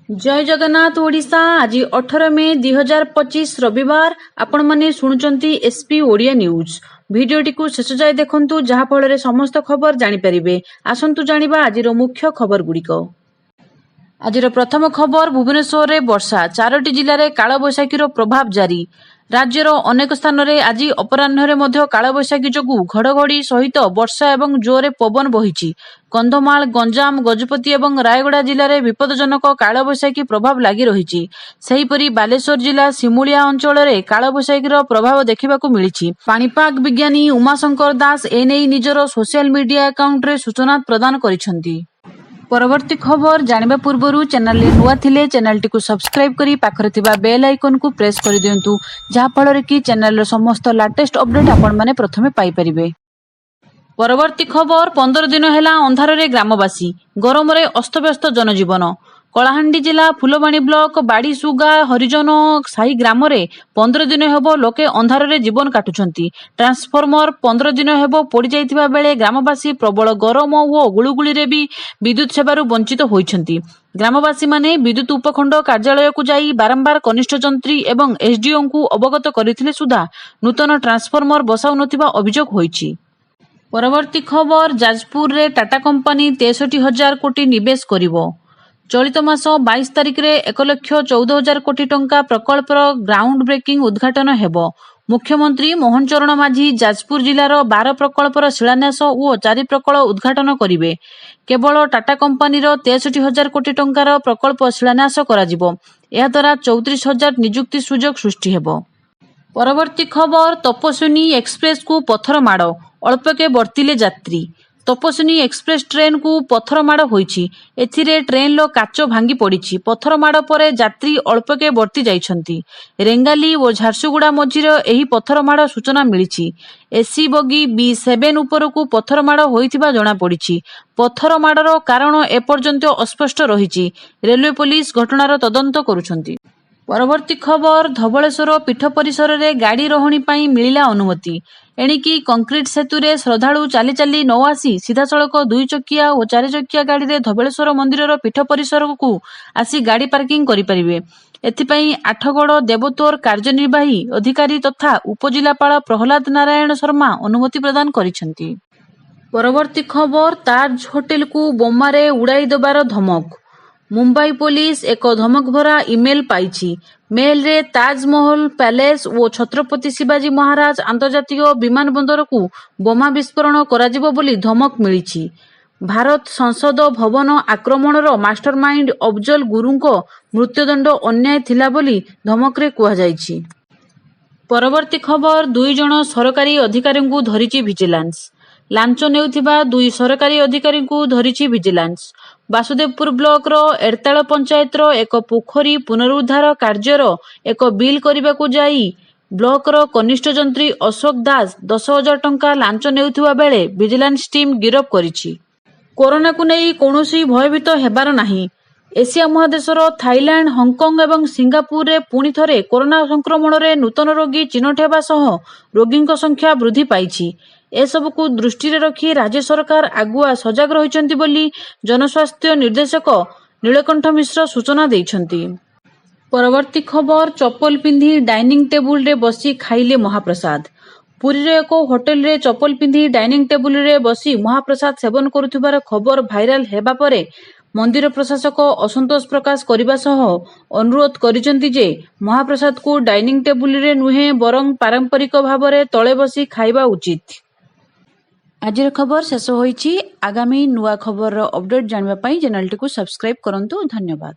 जय जगन्नाथ ओडिशा। आज 18 मे 2025 रविवार आपण माने शुणुचंती एसपी ओडिया न्यूज। भिडियोटी को शेष जाए देखंतु जहा फଳରେ समस्त खबर जानि परिबे। आसंतु जानिबा आजिर मुख्य खबर गुड़िक। आजिर प्रथम खबर भुवनेश्वर रे वर्षा 4टी जिल्ला रे काल बैशाखीर प्रभाव जारी। राज्यर अनेक स्थान रे आज अपराह्न मध्य कालबैशाखी जोगु घड़घड़ी सहित वर्षा एवं जोरे पवन बहिछि। कंधमाल गंजाम गजपति एवं रायगड़ा जिले में विपदजनक कालबैशाखी प्रभाव लगी रही। सेहीपरि बालेश्वर जिला सिमुलिया अंचल में कालबैशाखीर प्रभाव देखा मिली। पाणीपाग विज्ञानी उमाशंकर दास एने निजर सोशल मीडिया अकाउंट रे सूचना प्रदान करिसेंती। परवर्ती खबर जानिबा पूर्वरु चैनल रे नुआ थिले चैनल टी को सब्सक्राइब करी पाखरे थिबा बेल आइकन को प्रेस कर दियंतु जहा फଳରେ कि चैनल रो समस्त लेटेस्ट अपडेट आपण माने प्रथमे पाई परिबे। परवर्ती खबर 15 दिन हेला अंधार रे ग्रामवासी गरम रे अस्तव्यस्त जनजीवन। कलाहांडी जिला फुलबाणी ब्लॉक बाड़ीसुगा हरिजन साही ग्राम रे 15 दिन हेबो लोके अंधार रे जीवन काटुछंती। ट्रांसफॉर्मर 15 दिन हेबो पड़ी जाइतिबा बेले ग्रामवासी प्रबल गरम और गुळुगुळी रे भी विद्युत सेवारु वंचित होइछंती। ग्रामवासी माने विद्युत उपखंड कार्यालय को जाई बारंबार कनिष्ठ जंत्री एवं एसडीओ को अवगत करिथिले सुधा नूतन ट्रांसफॉर्मर बसाउ नथिबा अभियोग होइछि। परवर्ती खबर जाजपुर रे टाटा कंपनी 63,000 कोटी निवेश करिवो। चलित मास 22 तारिख रे 1,14,000 कोटी टंका प्रकल्पर ग्राउंड ब्रेकिंग उद्घाटन हेबो। मुख्यमंत्री मोहन चरण माझी जाजपुर जिलार 12 प्रकल्पर शिलान्यास और 4 प्रकल्प उद्घाटन करिवे। केवल टाटा कंपनीर 63,000 कोटी टंकार प्रकल्प शिलान्यास कराजिबो। एहा द्वारा 34,000 नियुक्ति सुजोग सृष्टि हेबो। परवर्ती खबर तपस्विनी एक्सप्रेस को पत्थर माड़ अल्पके बर्तिले यात्री। तपस्विनी एक्सप्रेस ट्रेन को पत्थर माड़ होइछि। एथिरे ट्रेन लो काच भांगी पड़िछि। पत्थर माड़ परे यात्री अल्पके बर्ती जाइछंती। रेंगाली और झारसुगुड़ा मझिर एही पत्थर माड़ सूचना मिलिछि। एसी बगी B7 उपरकू पत्थर माड़ होइथिबा जणा पड़िछि। पत्थर माड़र कारण एपर्यंत अस्पष्ट रहिछि। रेलवे पुलिस घटनार तदंत करुछंती। परवर्ती खबर धवलेश्वर पीठ परिसर रे गाड़ी रहणी पाई मिलिला अनुमति। एणिकी कंक्रीट सेतु रे श्रद्धालु चाली चाली न आसी सीधा सड़क 2 चकिया और 4 चकिया गाड़ी रे धवलेश्वर मंदिर पीठ परिसर को आसी गाड़ी पार्किंग करि परिबे। एथिपाई आठगड़ देवतोर कार्यनिर्वाही अधिकारी तथा उपजिलापाल प्रहलाद नारायण शर्मा अनुमति प्रदान करिसेंती। परवर्ती खबर ताज होटेल को बोमारे उड़ाई देबार धमक। मुंबई पुलिस एक धमक भरा इमेल पाइछि। मेल रे ताजमहल पैलेस और छत्रपति शिवाजी महाराज अंतर्जातीय विमानबंदर को बोमा विस्फोरण कराजिबो बोली धमक मिलिछि। भारत संसद भवन आक्रमणर मास्टरमाइंड अफजल गुरुंको मृत्युदंड अन्याय थिला बोली धमक रे कुहा जाइछि। परवर्ती खबर 2 जण सरकारी अधिकारी को धरिछि विजिलेंस। लांच नेउथिबा 2 सरकारी अधिकारी को धरिछि विजिलेंस। बासुदेवपुर ब्लॉक रो एरताल पंचायत रो एक पोखरी पुनरुद्धार कार्यर एक बिल करने को जाई ब्लॉक रो कनिष्ठ जंत्री अशोक दास 10,000 टंका लांच नेउथिबा बेले विजिलेंस टीम गिरफ करिछि। कोरोना को नहीं कौनसी भयभीत हेबार नाही। एशिया महादेशर थाईलैंड हांगकांग एवं सिंगापुर रे पुणी थरे कोरोना संक्रमण रे नूतन रोगी चिन्हट हेबा सह रोगी संख्या वृद्धि पाइछि। एसबू को दृष्टि रखी राज्य सरकार आगुआ सजग रहिछंती बोली जनस्वास्थ्य निर्देशक नीलकंठ मिश्र सूचना देइछंती। परवर्ती खबर चप्पल पिंधि डाइनिंग टेबुल रे बसी खाइले महाप्रसाद। पुरी रे एक होटेल रे चप्पल पिंधि डाइनिंग टेबुल रे बसी महाप्रसाद सेवन करुथिबार खबर भाइराल हेबा परे मंदिर प्रशासक असंतोष प्रकाश करने सह अनुरोध करिसेंती जे महाप्रसाद को डाइनिंग टेबुल रे नुहे बरं पारंपरिक भाव में तले बसी खाइबा उचित। आजिर खबर शेष होइछि। आगामी नुआ खबर अपडेट जानबा पई चैनल टी को सब्सक्राइब करंतु। धन्यवाद।